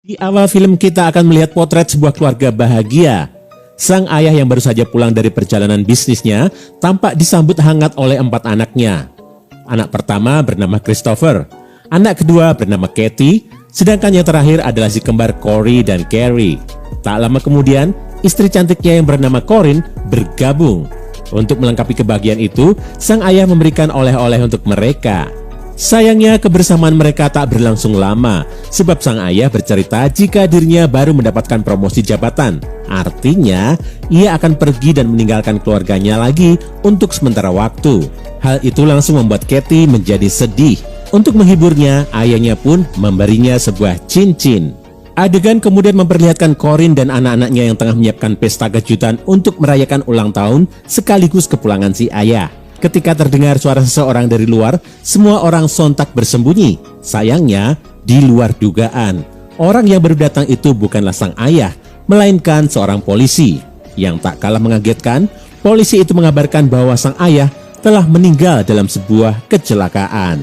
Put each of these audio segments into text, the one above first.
Di awal film kita akan melihat potret sebuah keluarga bahagia. Sang ayah yang baru saja pulang dari perjalanan bisnisnya tampak disambut hangat oleh 4 anaknya. Anak pertama bernama Christopher, anak kedua bernama Katie, sedangkan yang terakhir adalah si kembar Corey dan Carrie. Tak lama kemudian, istri cantiknya yang bernama Corinne bergabung. Untuk melengkapi kebahagiaan itu, sang ayah memberikan oleh-oleh untuk mereka. Sayangnya kebersamaan mereka tak berlangsung lama, sebab sang ayah bercerita jika dirinya baru mendapatkan promosi jabatan. Artinya, ia akan pergi dan meninggalkan keluarganya lagi untuk sementara waktu. Hal itu langsung membuat Katie menjadi sedih. Untuk menghiburnya, ayahnya pun memberinya sebuah cincin. Adegan kemudian memperlihatkan Corinne dan anak-anaknya yang tengah menyiapkan pesta kejutan untuk merayakan ulang tahun sekaligus kepulangan si ayah. Ketika terdengar suara seseorang dari luar, semua orang sontak bersembunyi. Sayangnya, di luar dugaan, orang yang baru datang itu bukanlah sang ayah, melainkan seorang polisi. Yang tak kalah mengagetkan, polisi itu mengabarkan bahwa sang ayah telah meninggal dalam sebuah kecelakaan.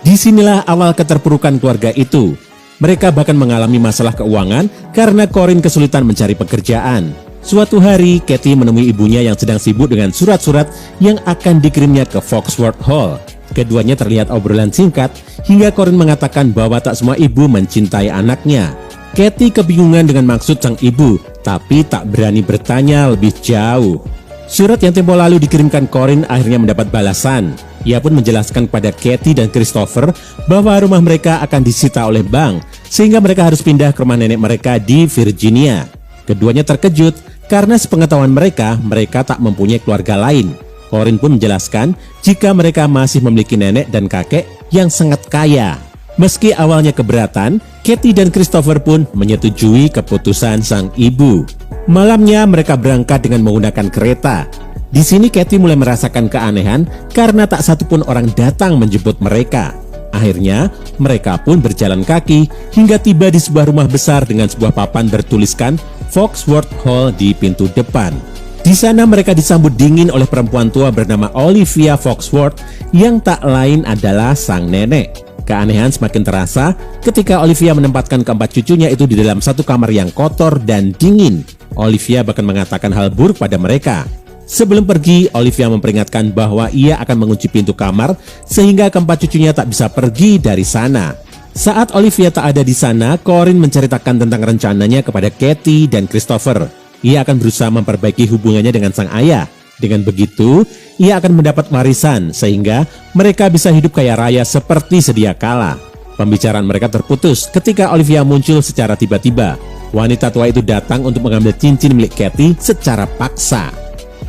Disinilah awal keterpurukan keluarga itu. Mereka bahkan mengalami masalah keuangan karena Corinne kesulitan mencari pekerjaan. Suatu hari, Katie menemui ibunya yang sedang sibuk dengan surat-surat yang akan dikirimnya ke Foxworth Hall. Keduanya terlihat obrolan singkat, hingga Corinne mengatakan bahwa tak semua ibu mencintai anaknya. Katie kebingungan dengan maksud sang ibu, tapi tak berani bertanya lebih jauh. Surat yang tempo lalu dikirimkan Corinne akhirnya mendapat balasan. Ia pun menjelaskan kepada Katie dan Christopher bahwa rumah mereka akan disita oleh bank, sehingga mereka harus pindah ke rumah nenek mereka di Virginia. Keduanya terkejut karena sepengetahuan mereka tak mempunyai keluarga lain. Corinne pun menjelaskan jika mereka masih memiliki nenek dan kakek yang sangat kaya. Meski awalnya keberatan, Katie dan Christopher pun menyetujui keputusan sang ibu. Malamnya mereka berangkat dengan menggunakan kereta. Di sini Katie mulai merasakan keanehan karena tak satupun orang datang menjemput mereka. Akhirnya, mereka pun berjalan kaki hingga tiba di sebuah rumah besar dengan sebuah papan bertuliskan Foxworth Hall di pintu depan. Di sana mereka disambut dingin oleh perempuan tua bernama Olivia Foxworth yang tak lain adalah sang nenek. Keanehan semakin terasa ketika Olivia menempatkan keempat cucunya itu di dalam satu kamar yang kotor dan dingin. Olivia bahkan mengatakan hal buruk pada mereka. Sebelum pergi, Olivia memperingatkan bahwa ia akan mengunci pintu kamar sehingga keempat cucunya tak bisa pergi dari sana. Saat Olivia tak ada di sana, Corinne menceritakan tentang rencananya kepada Katie dan Christopher. Ia akan berusaha memperbaiki hubungannya dengan sang ayah. Dengan begitu, ia akan mendapat warisan sehingga mereka bisa hidup kaya raya seperti sedia kala. Pembicaraan mereka terputus ketika Olivia muncul secara tiba-tiba. Wanita tua itu datang untuk mengambil cincin milik Katie secara paksa.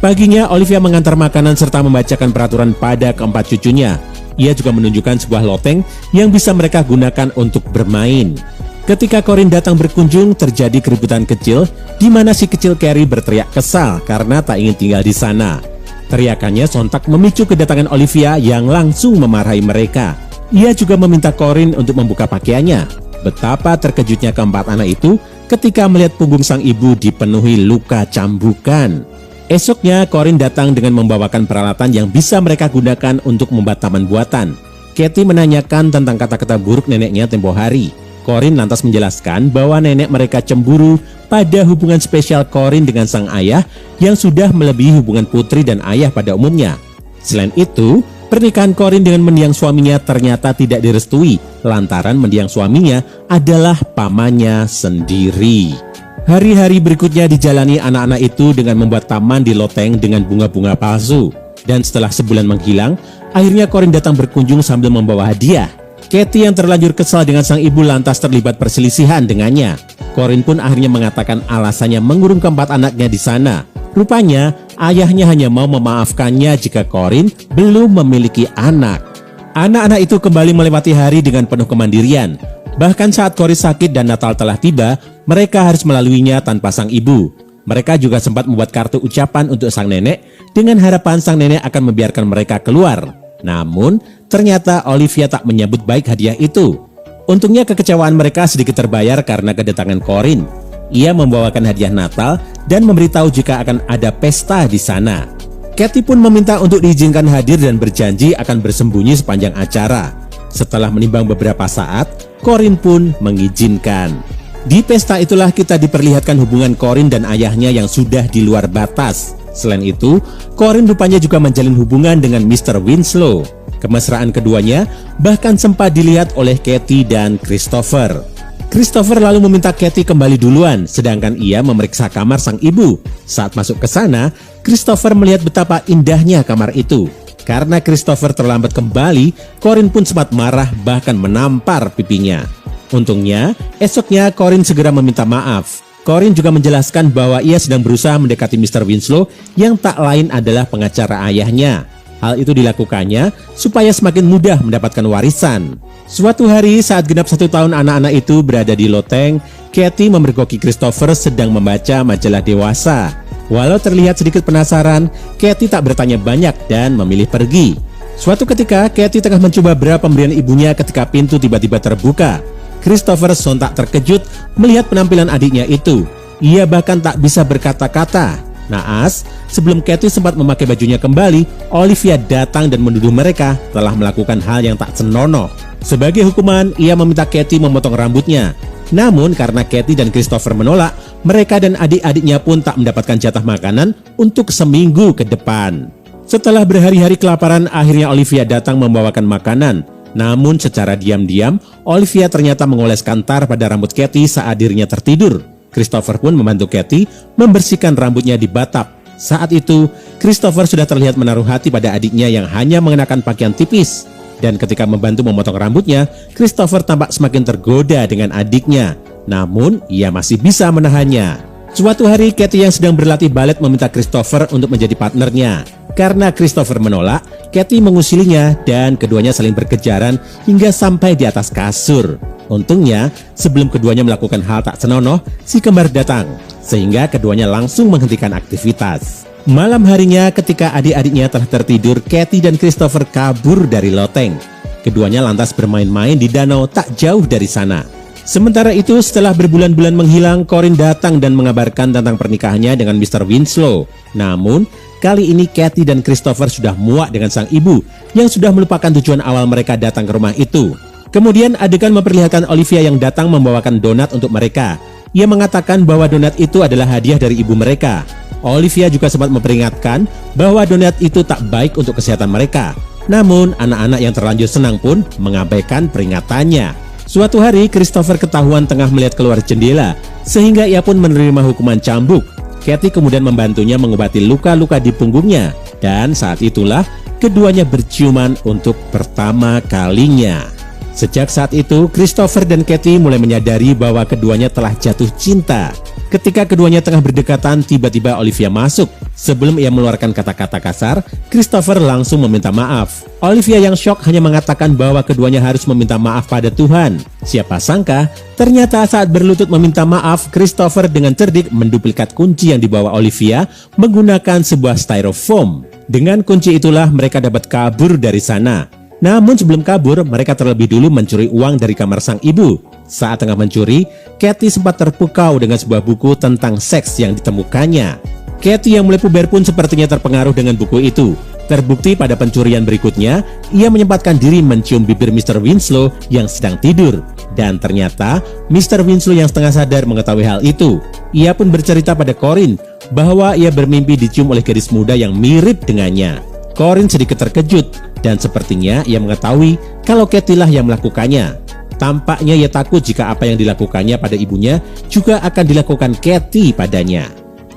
Paginya, Olivia mengantar makanan serta membacakan peraturan pada keempat cucunya. Ia juga menunjukkan sebuah loteng yang bisa mereka gunakan untuk bermain. Ketika Corinne datang berkunjung, terjadi keributan kecil di mana si kecil Carrie berteriak kesal karena tak ingin tinggal di sana. Teriakannya sontak memicu kedatangan Olivia yang langsung memarahi mereka. Ia juga meminta Corinne untuk membuka pakaiannya. Betapa terkejutnya keempat anak itu ketika melihat punggung sang ibu dipenuhi luka cambukan. Esoknya, Corinne datang dengan membawakan peralatan yang bisa mereka gunakan untuk membuat taman buatan. Katie menanyakan tentang kata-kata buruk neneknya tempo hari. Corinne lantas menjelaskan bahwa nenek mereka cemburu pada hubungan spesial Corinne dengan sang ayah yang sudah melebihi hubungan putri dan ayah pada umumnya. Selain itu, pernikahan Corinne dengan mendiang suaminya ternyata tidak direstui lantaran mendiang suaminya adalah pamannya sendiri. Hari-hari berikutnya dijalani anak-anak itu dengan membuat taman di loteng dengan bunga-bunga palsu. Dan setelah sebulan menghilang, akhirnya Corinne datang berkunjung sambil membawa hadiah. Katie yang terlanjur kesal dengan sang ibu lantas terlibat perselisihan dengannya. Corinne pun akhirnya mengatakan alasannya mengurung keempat anaknya di sana. Rupanya, ayahnya hanya mau memaafkannya jika Corinne belum memiliki anak. Anak-anak itu kembali melewati hari dengan penuh kemandirian. Bahkan saat Corinne sakit dan Natal telah tiba, mereka harus melaluinya tanpa sang ibu. Mereka juga sempat membuat kartu ucapan untuk sang nenek dengan harapan sang nenek akan membiarkan mereka keluar. Namun, ternyata Olivia tak menyambut baik hadiah itu. Untungnya kekecewaan mereka sedikit terbayar karena kedatangan Corinne. Ia membawakan hadiah Natal dan memberitahu jika akan ada pesta di sana. Katie pun meminta untuk diizinkan hadir dan berjanji akan bersembunyi sepanjang acara. Setelah menimbang beberapa saat, Corinne pun mengizinkan. Di pesta itulah kita diperlihatkan hubungan Corin dan ayahnya yang sudah di luar batas. Selain itu, Corin rupanya juga menjalin hubungan dengan Mr. Winslow. Kemesraan keduanya bahkan sempat dilihat oleh Katie dan Christopher. Christopher lalu meminta Katie kembali duluan, sedangkan ia memeriksa kamar sang ibu. Saat masuk ke sana, Christopher melihat betapa indahnya kamar itu. Karena Christopher terlambat kembali, Corin pun sempat marah bahkan menampar pipinya. Untungnya, esoknya Corin segera meminta maaf. Corin juga menjelaskan bahwa ia sedang berusaha mendekati Mr. Winslow yang tak lain adalah pengacara ayahnya. Hal itu dilakukannya supaya semakin mudah mendapatkan warisan. Suatu hari saat genap 1 tahun anak-anak itu berada di loteng, Katie memergoki Christopher sedang membaca majalah dewasa. Walau terlihat sedikit penasaran, Katie tak bertanya banyak dan memilih pergi. Suatu ketika, Katie tengah mencoba beberapa pemberian ibunya ketika pintu tiba-tiba terbuka. Christopher sontak terkejut melihat penampilan adiknya itu. Ia bahkan tak bisa berkata-kata. Naas, sebelum Katie sempat memakai bajunya kembali, Olivia datang dan menuduh mereka telah melakukan hal yang tak senonoh. Sebagai hukuman, ia meminta Katie memotong rambutnya. Namun karena Katie dan Christopher menolak, mereka dan adik-adiknya pun tak mendapatkan jatah makanan untuk seminggu ke depan. Setelah berhari-hari kelaparan, akhirnya Olivia datang membawakan makanan. Namun secara diam-diam, Olivia ternyata mengoleskan tar pada rambut Katie saat dirinya tertidur. Christopher pun membantu Katie membersihkan rambutnya di batap. Saat itu, Christopher sudah terlihat menaruh hati pada adiknya yang hanya mengenakan pakaian tipis. Dan ketika membantu memotong rambutnya, Christopher tampak semakin tergoda dengan adiknya. Namun, ia masih bisa menahannya. Suatu hari, Katie yang sedang berlatih balet meminta Christopher untuk menjadi partnernya. Karena Christopher menolak, Katie mengusilinya dan keduanya saling berkejaran hingga sampai di atas kasur. Untungnya, sebelum keduanya melakukan hal tak senonoh, si kembar datang, sehingga keduanya langsung menghentikan aktivitas. Malam harinya ketika adik-adiknya telah tertidur, Katie dan Christopher kabur dari loteng. Keduanya lantas bermain-main di danau tak jauh dari sana. Sementara itu, setelah berbulan-bulan menghilang, Corin datang dan mengabarkan tentang pernikahannya dengan Mr. Winslow. Namun, kali ini Katie dan Christopher sudah muak dengan sang ibu yang sudah melupakan tujuan awal mereka datang ke rumah itu. Kemudian adegan memperlihatkan Olivia yang datang membawakan donat untuk mereka. Ia mengatakan bahwa donat itu adalah hadiah dari ibu mereka. Olivia juga sempat memperingatkan bahwa donat itu tak baik untuk kesehatan mereka. Namun anak-anak yang terlanjur senang pun mengabaikan peringatannya. Suatu hari Christopher ketahuan tengah melihat keluar jendela, sehingga ia pun menerima hukuman cambuk. Katie kemudian membantunya mengobati luka-luka di punggungnya. Dan saat itulah keduanya berciuman untuk pertama kalinya. Sejak saat itu, Christopher dan Katie mulai menyadari bahwa keduanya telah jatuh cinta. Ketika keduanya tengah berdekatan, tiba-tiba Olivia masuk. Sebelum ia mengeluarkan kata-kata kasar, Christopher langsung meminta maaf. Olivia yang syok hanya mengatakan bahwa keduanya harus meminta maaf pada Tuhan. Siapa sangka, ternyata saat berlutut meminta maaf, Christopher dengan cerdik menduplikat kunci yang dibawa Olivia menggunakan sebuah styrofoam. Dengan kunci itulah mereka dapat kabur dari sana. Namun sebelum kabur, mereka terlebih dulu mencuri uang dari kamar sang ibu. Saat tengah mencuri, Katie sempat terpukau dengan sebuah buku tentang seks yang ditemukannya. Katie yang mulai puber pun sepertinya terpengaruh dengan buku itu. Terbukti pada pencurian berikutnya, ia menyempatkan diri mencium bibir Mr. Winslow yang sedang tidur. Dan ternyata, Mr. Winslow yang setengah sadar mengetahui hal itu. Ia pun bercerita pada Corin bahwa ia bermimpi dicium oleh gadis muda yang mirip dengannya. Corin sedikit terkejut dan sepertinya ia mengetahui kalau Katie lah yang melakukannya. Tampaknya ia takut jika apa yang dilakukannya pada ibunya juga akan dilakukan Katie padanya.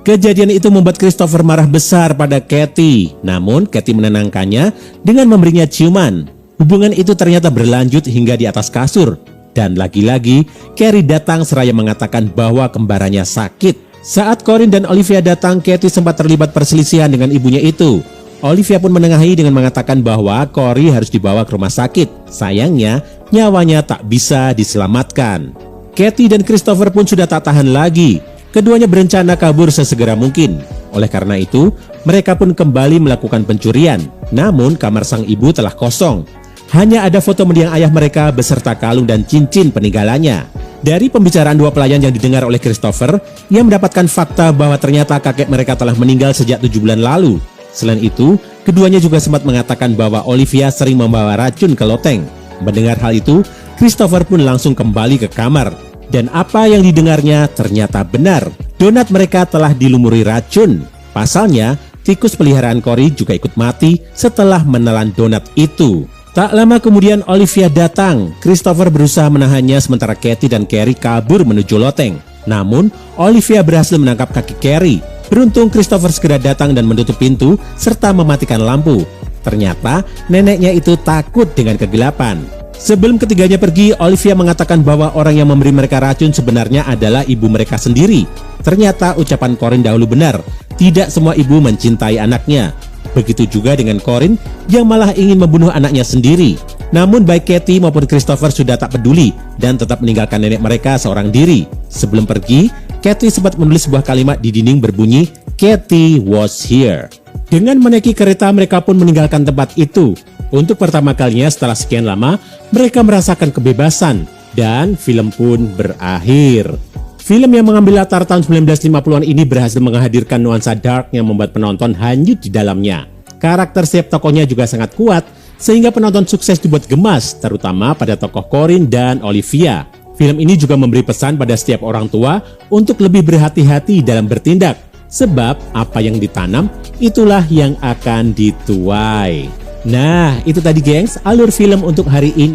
Kejadian itu membuat Christopher marah besar pada Katie. Namun Katie menenangkannya dengan memberinya ciuman. Hubungan itu ternyata berlanjut hingga di atas kasur. Dan lagi-lagi Carrie datang seraya mengatakan bahwa kembarannya sakit. Saat Corin dan Olivia datang, Katie sempat terlibat perselisihan dengan ibunya itu. Olivia pun menengahi dengan mengatakan bahwa Cory harus dibawa ke rumah sakit. Sayangnya, nyawanya tak bisa diselamatkan. Katie dan Christopher pun sudah tak tahan lagi. Keduanya berencana kabur sesegera mungkin. Oleh karena itu, mereka pun kembali melakukan pencurian. Namun, kamar sang ibu telah kosong. Hanya ada foto mendiang ayah mereka beserta kalung dan cincin peninggalannya. Dari pembicaraan dua pelayan yang didengar oleh Christopher, ia mendapatkan fakta bahwa ternyata kakek mereka telah meninggal sejak 7 bulan lalu. Selain itu, keduanya juga sempat mengatakan bahwa Olivia sering membawa racun ke loteng. Mendengar hal itu, Christopher pun langsung kembali ke kamar. Dan apa yang didengarnya ternyata benar. Donat mereka telah dilumuri racun. Pasalnya, tikus peliharaan Cory juga ikut mati setelah menelan donat itu. Tak lama kemudian Olivia datang. Christopher berusaha menahannya sementara Kathy dan Carrie kabur menuju loteng. Namun, Olivia berhasil menangkap kaki Carrie. Beruntung Christopher segera datang dan menutup pintu serta mematikan lampu. Ternyata neneknya itu takut dengan kegelapan. Sebelum ketiganya pergi, Olivia mengatakan bahwa orang yang memberi mereka racun sebenarnya adalah ibu mereka sendiri. Ternyata ucapan Corin dahulu benar, tidak semua ibu mencintai anaknya. Begitu juga dengan Corin yang malah ingin membunuh anaknya sendiri. Namun baik Kathy maupun Christopher sudah tak peduli dan tetap meninggalkan nenek mereka seorang diri. Sebelum pergi, Kathy sempat menulis sebuah kalimat di dinding berbunyi, "Kathy was here." Dengan menaiki kereta, mereka pun meninggalkan tempat itu. Untuk pertama kalinya setelah sekian lama, mereka merasakan kebebasan dan film pun berakhir. Film yang mengambil latar tahun 1950-an ini berhasil menghadirkan nuansa dark yang membuat penonton hanyut di dalamnya. Karakter setiap tokohnya juga sangat kuat, sehingga penonton sukses dibuat gemas, terutama pada tokoh Corin dan Olivia. Film ini juga memberi pesan pada setiap orang tua untuk lebih berhati-hati dalam bertindak, sebab apa yang ditanam, itulah yang akan dituai. Nah, itu tadi gengs, alur film untuk hari ini.